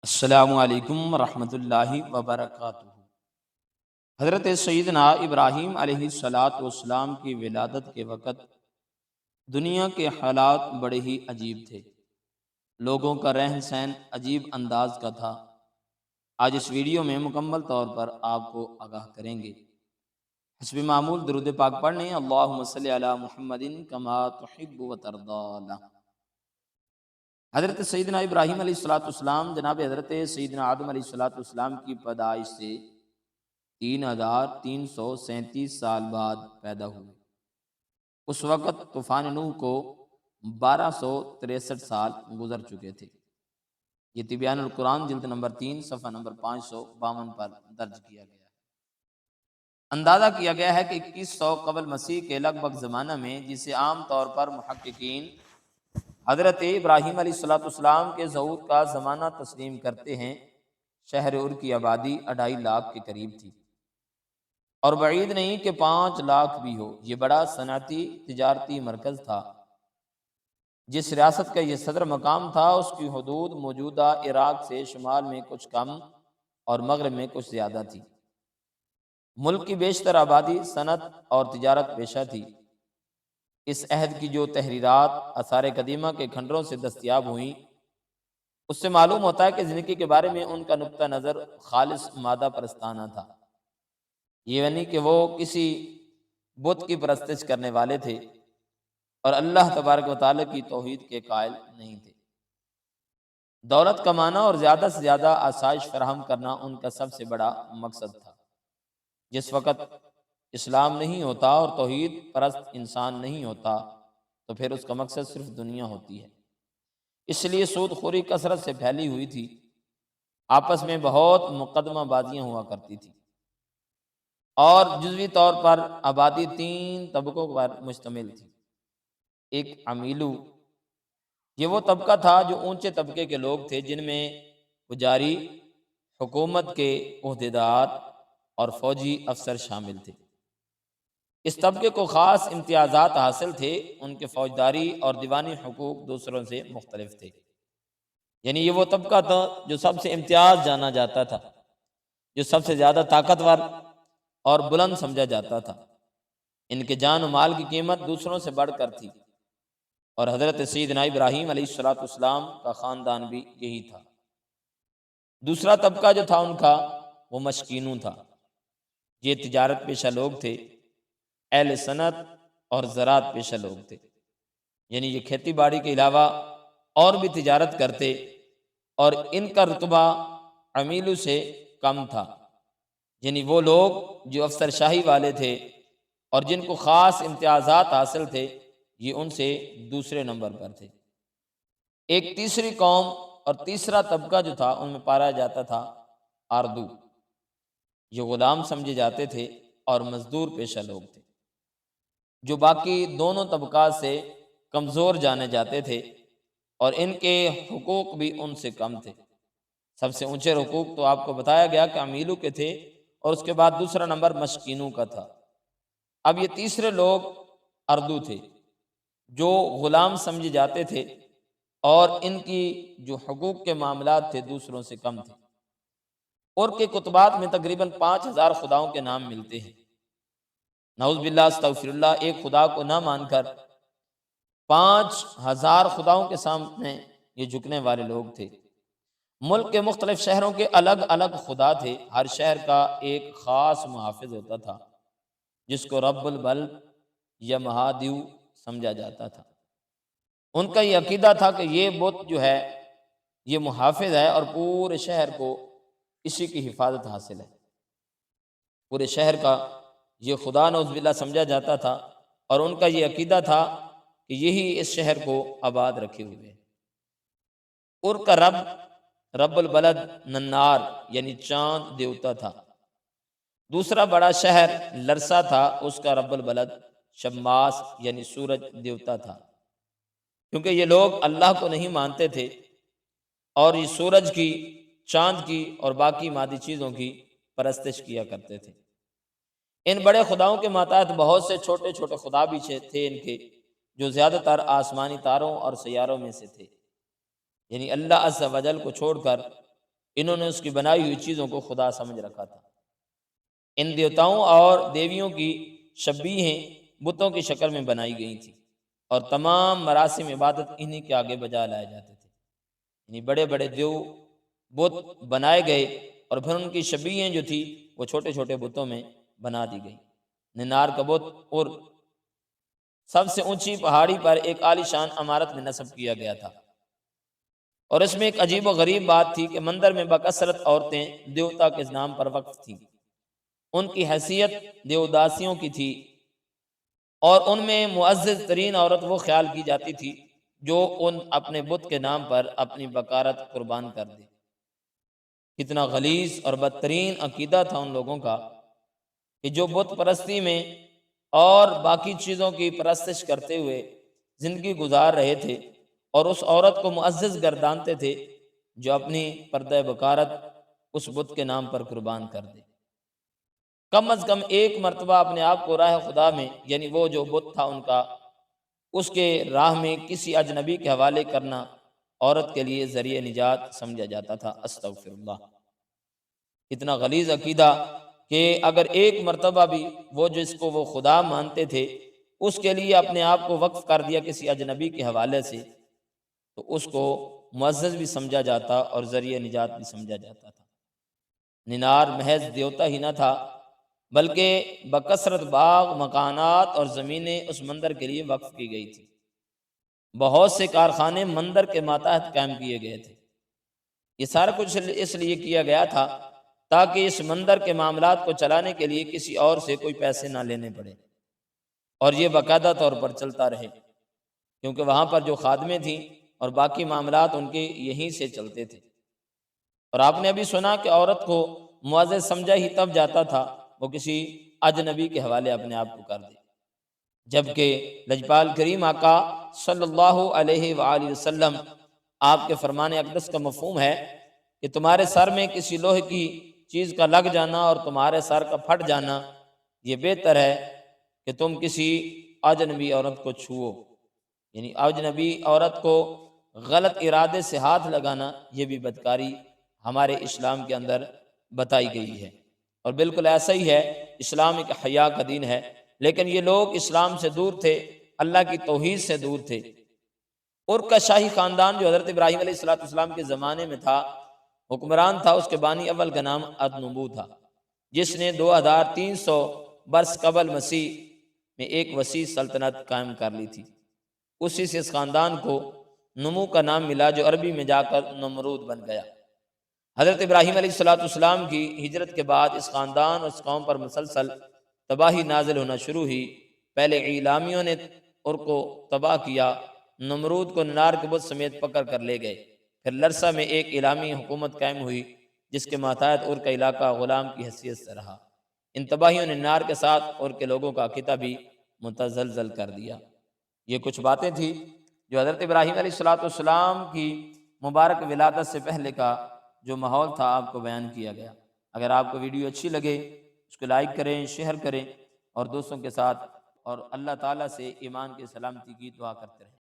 السلام علیکم ورحمۃ اللہ وبرکاتہ۔ حضرت سیدنا ابراہیم علیہ الصلاۃ والسلام کی ولادت کے وقت دنیا کے حالات بڑے ہی عجیب تھے۔ لوگوں کا رہن سہن عجیب انداز کا تھا۔ آج اس ویڈیو میں مکمل طور پر آپ کو آگاہ کریں گے۔ حسب معمول درود پاک پڑھنے اللہم صلی علی محمد کما تحب و ترضی۔ حضرت سیدنا ابراہیم علیہ الصلاۃ والسلام جناب حضرت سیدنا آدم علیہ الصلاۃ والسلام کی پیدائش سے 3337 سال بعد پیدا ہوئے۔ اس وقت طوفان نوح کو 1263 سال گزر چکے تھے۔ یہ تبیان القرآن جلد نمبر 3 صفحہ نمبر 552 پر درج کیا گیا ہے۔ اندازہ کیا گیا ہے کہ 2100 قبل مسیح کے لگ بھگ زمانہ میں، جسے عام طور پر محققین حضرت ابراہیم علیہ الصلاۃ والسلام کے ظہور کا زمانہ تسلیم کرتے ہیں، شہر عر کی آبادی 2.5 لاکھ کے قریب تھی، اور بعید نہیں کہ 5 لاکھ بھی ہو۔ یہ بڑا صنعتی تجارتی مرکز تھا۔ جس ریاست کا یہ صدر مقام تھا، اس کی حدود موجودہ عراق سے شمال میں کچھ کم اور مغرب میں کچھ زیادہ تھی۔ ملک کی بیشتر آبادی صنعت اور تجارت پیشہ تھی۔ اس عہد کی جو تحریرات آثار قدیمہ کے کھنڈروں سے دستیاب ہوئیں، اس سے معلوم ہوتا ہے کہ زندگی کے بارے میں ان کا نقطہ نظر خالص مادہ پرستانہ تھا، یعنی کہ وہ کسی بت کی پرستش کرنے والے تھے اور اللہ تبارک و تعالیٰ کی توحید کے قائل نہیں تھے۔ دولت کمانا اور زیادہ سے زیادہ آسائش فراہم کرنا ان کا سب سے بڑا مقصد تھا۔ جس وقت اسلام نہیں ہوتا اور توحید پرست انسان نہیں ہوتا، تو پھر اس کا مقصد صرف دنیا ہوتی ہے۔ اس لیے سود خوری کثرت سے پھیلی ہوئی تھی۔ آپس میں بہت مقدمہ بازیاں ہوا کرتی تھی، اور جزوی طور پر آبادی 3 طبقوں پر مشتمل تھی۔ ایک عمیلو، یہ وہ طبقہ تھا جو اونچے طبقے کے لوگ تھے، جن میں پجاری، حکومت کے عہدیدار اور فوجی افسر شامل تھے۔ اس طبقے کو خاص امتیازات حاصل تھے۔ ان کے فوجداری اور دیوانی حقوق دوسروں سے مختلف تھے۔ یعنی یہ وہ طبقہ تھا جو سب سے امتیاز جانا جاتا تھا، جو سب سے زیادہ طاقتور اور بلند سمجھا جاتا تھا۔ ان کے جان و مال کی قیمت دوسروں سے بڑھ کر تھی، اور حضرت سیدنا ابراہیم علیہ الصلاۃ والسلام کا خاندان بھی یہی تھا۔ دوسرا طبقہ جو تھا ان کا، وہ مشکینوں تھا۔ یہ تجارت پیشہ لوگ تھے، اہل صنعت اور زراعت پیشہ لوگ تھے۔ یعنی یہ کھیتی باڑی کے علاوہ اور بھی تجارت کرتے، اور ان کا رتبہ عمیلوں سے کم تھا۔ یعنی وہ لوگ جو افسر شاہی والے تھے اور جن کو خاص امتیازات حاصل تھے، یہ ان سے دوسرے نمبر پر تھے۔ ایک تیسری قوم اور تیسرا طبقہ جو تھا، ان میں پایا جاتا تھا آردو۔ یہ غلام سمجھے جاتے تھے اور مزدور پیشہ لوگ تھے، جو باقی دونوں طبقات سے کمزور جانے جاتے تھے، اور ان کے حقوق بھی ان سے کم تھے۔ سب سے اونچے حقوق تو آپ کو بتایا گیا کہ امیلوں کے تھے، اور اس کے بعد دوسرا نمبر مشکینوں کا تھا۔ اب یہ تیسرے لوگ اردو تھے، جو غلام سمجھے جاتے تھے، اور ان کی جو حقوق کے معاملات تھے دوسروں سے کم تھے۔ اور کے کتبات میں تقریباً 5000 خداؤں کے نام ملتے ہیں۔ نعوذ باللہ استغفر اللہ، ایک خدا کو نہ مان کر 5000 خداؤں کے سامنے یہ جھکنے والے لوگ تھے۔ ملک کے مختلف شہروں کے الگ الگ خدا تھے۔ ہر شہر کا ایک خاص محافظ ہوتا تھا، جس کو رب البلد یا مہادیو سمجھا جاتا تھا۔ ان کا یہ عقیدہ تھا کہ یہ بت جو ہے، یہ محافظ ہے، اور پورے شہر کو اسی کی حفاظت حاصل ہے۔ پورے شہر کا یہ خدا نعوذ باللہ سمجھا جاتا تھا، اور ان کا یہ عقیدہ تھا کہ یہی اس شہر کو آباد رکھے ہوئے ہے۔ اور کا رب البلد ننار یعنی چاند دیوتا تھا۔ دوسرا بڑا شہر لرسا تھا، اس کا رب البلد شماس یعنی سورج دیوتا تھا، کیونکہ یہ لوگ اللہ کو نہیں مانتے تھے، اور یہ سورج کی، چاند کی اور باقی مادی چیزوں کی پرستش کیا کرتے تھے۔ ان بڑے خداؤں کے ماتحت بہت سے چھوٹے چھوٹے خدا بھی تھے ان کے، جو زیادہ تر آسمانی تاروں اور سیاروں میں سے تھے۔ یعنی اللہ عز و جل کو چھوڑ کر انہوں نے اس کی بنائی ہوئی چیزوں کو خدا سمجھ رکھا تھا۔ ان دیوتاؤں اور دیویوں کی شبیہیں بتوں کی شکل میں بنائی گئی تھیں اور تمام مراسم عبادت انہی کے آگے بجا لائے جاتے تھے۔ یعنی بڑے بڑے دیو بت بنائے گئے اور پھر ان کی شبیہیں جو تھی وہ چھوٹے چھوٹے بتوں میں بنا دی گئی۔ ننار کا بت اور سب سے اونچی پہاڑی پر ایک عالی شان عمارت میں نصب کیا گیا تھا، اور اس میں ایک عجیب و غریب بات تھی کہ مندر میں بکثرت عورتیں دیوتا کے نام پر وقف تھیں۔ ان کی حیثیت دیوداسیوں کی تھی، اور ان میں معزز ترین عورت وہ خیال کی جاتی تھی جو ان اپنے بت کے نام پر اپنی بکارت قربان کر دے۔ کتنا غلیظ اور بدترین عقیدہ تھا ان لوگوں کا کہ جو بت پرستی میں اور باقی چیزوں کی پرستش کرتے ہوئے زندگی گزار رہے تھے، اور اس عورت کو معزز گردانتے تھے جو اپنی پردہ بکارت اس بت کے نام پر قربان کر دے۔ کم از کم ایک مرتبہ اپنے آپ کو راہ خدا میں، یعنی وہ جو بت تھا ان کا، اس کے راہ میں کسی اجنبی کے حوالے کرنا عورت کے لیے ذریعہ نجات سمجھا جاتا تھا۔ استغفر اللہ! اتنا غلیظ عقیدہ کہ اگر ایک مرتبہ بھی وہ جس کو وہ خدا مانتے تھے اس کے لیے اپنے آپ کو وقف کر دیا کسی اجنبی کے حوالے سے، تو اس کو معزز بھی سمجھا جاتا اور ذریعہ نجات بھی سمجھا جاتا تھا۔ ننار محض دیوتا ہی نہ تھا، بلکہ بکثرت باغ، مکانات اور زمینیں اس مندر کے لیے وقف کی گئی تھی۔ بہت سے کارخانے مندر کے ماتحت قائم کیے گئے تھے۔ یہ سارا کچھ اس لیے کیا گیا تھا تاکہ اس مندر کے معاملات کو چلانے کے لیے کسی اور سے کوئی پیسے نہ لینے پڑے، اور یہ باقاعدہ طور پر چلتا رہے، کیونکہ وہاں پر جو خادمیں تھیں اور باقی معاملات ان کے یہیں سے چلتے تھے۔ اور آپ نے ابھی سنا کہ عورت کو معزز سمجھا ہی تب جاتا تھا وہ کسی اجنبی کے حوالے اپنے آپ کو کر دے، جبکہ لجپال کریم آقا صلی اللہ علیہ وآلہ وسلم، آپ کے فرمان اقدس کا مفہوم ہے کہ تمہارے سر میں کسی لوہے کی چیز کا لگ جانا اور تمہارے سر کا پھٹ جانا یہ بہتر ہے کہ تم کسی اجنبی عورت کو چھوؤ۔ یعنی اجنبی عورت کو غلط ارادے سے ہاتھ لگانا یہ بھی بدکاری ہمارے اسلام کے اندر بتائی گئی ہے، اور بالکل ایسا ہی ہے۔ اسلام ایک حیا کا دین ہے، لیکن یہ لوگ اسلام سے دور تھے، اللہ کی توحید سے دور تھے۔ اور کا شاہی خاندان جو حضرت ابراہیم علیہ السلام کے زمانے میں تھا، حکمران تھا، اس کے بانی اول کا نام ادنبو تھا، جس نے 2300 برس قبل مسیح میں ایک وسیع سلطنت قائم کر لی تھی۔ اسی سے اس خاندان کو نمو کا نام ملا، جو عربی میں جا کر نمرود بن گیا۔ حضرت ابراہیم علیہ السلام کی ہجرت کے بعد اس خاندان اور اس قوم پر مسلسل تباہی نازل ہونا شروع ہوئی۔ پہلے اعلامیوں نے اور کو تباہ کیا، نمرود کو ننار کے بت سمیت پکڑ کر لے گئے۔ پھر لرسا میں ایک اعلامی حکومت قائم ہوئی جس کے ماتحت اور کا علاقہ غلام کی حیثیت سے رہا۔ ان تباہیوں نے ننار کے ساتھ اور کے لوگوں کا عقیدہ بھی متزلزل کر دیا۔ یہ کچھ باتیں تھی جو حضرت ابراہیم علیہ السلام کی مبارک ولادت سے پہلے کا جو ماحول تھا آپ کو بیان کیا گیا۔ اگر آپ کو ویڈیو اچھی لگے اس کو لائک کریں، شیئر کریں، اور دوستوں کے ساتھ، اور اللہ تعالیٰ سے ایمان کی سلامتی کی دعا کرتے رہیں۔